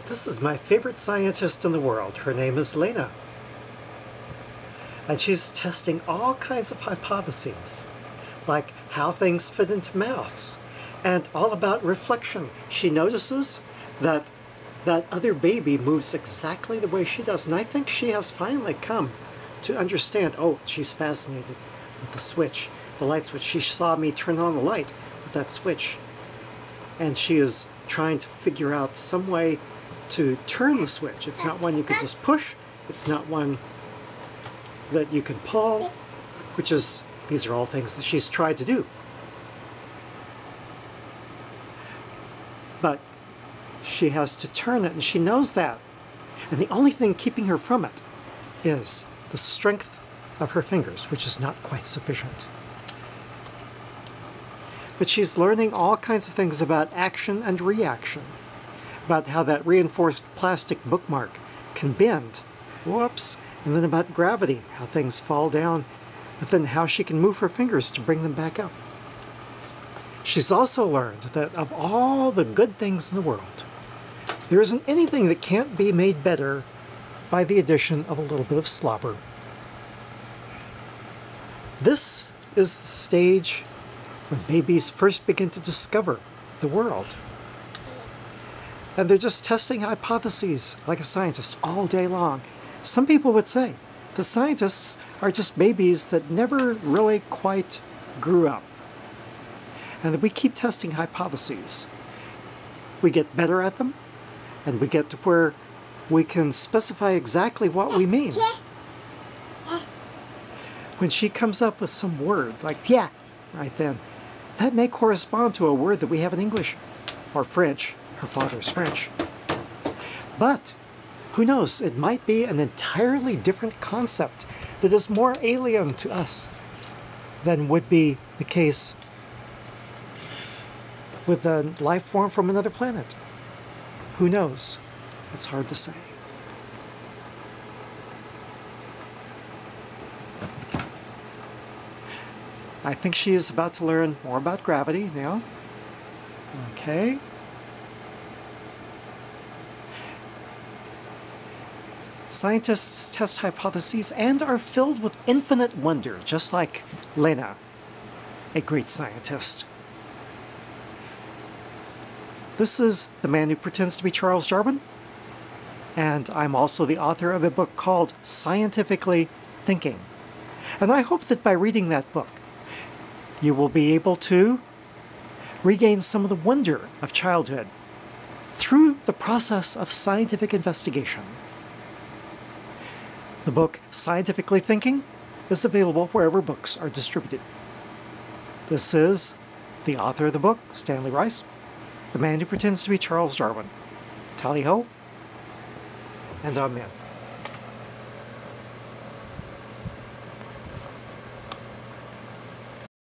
This is my favorite scientist in the world. Her name is Lena. And she's testing all kinds of hypotheses, like how things fit into mouths, and all about reflection. She notices that that other baby moves exactly the way she does, and I think she has finally come to understand. Oh, she's fascinated with the switch, the light switch. She saw me turn on the light with that switch, and she is trying to figure out some way to turn the switch. It's not one you can just push. It's not one that you can pull, which is, these are all things that she's tried to do. But she has to turn it, and she knows that. And the only thing keeping her from it is the strength of her fingers, which is not quite sufficient. But she's learning all kinds of things about action and reaction, about how that reinforced plastic bookmark can bend, whoops, and then about gravity, how things fall down, but then how she can move her fingers to bring them back up. She's also learned that of all the good things in the world, there isn't anything that can't be made better by the addition of a little bit of slobber. This is the stage when babies first begin to discover the world. And they're just testing hypotheses like a scientist all day long. Some people would say the scientists are just babies that never really quite grew up. And that we keep testing hypotheses. We get better at them, and we get to where we can specify exactly what we mean. When she comes up with some word, like yeah, right then, that may correspond to a word that we have in English or French. Her father's French. But who knows, it might be an entirely different concept that is more alien to us than would be the case with a life form from another planet. Who knows? It's hard to say. I think she is about to learn more about gravity now. Okay. Scientists test hypotheses and are filled with infinite wonder, just like Lena, a great scientist. This is The Man Who Pretends to be Charles Darwin, and I'm also the author of a book called Scientifically Thinking. And I hope that by reading that book, you will be able to regain some of the wonder of childhood through the process of scientific investigation. The book Scientifically Thinking is available wherever books are distributed. This is the author of the book, Stanley Rice, The Man Who Pretends to be Charles Darwin. Tally ho, and amen.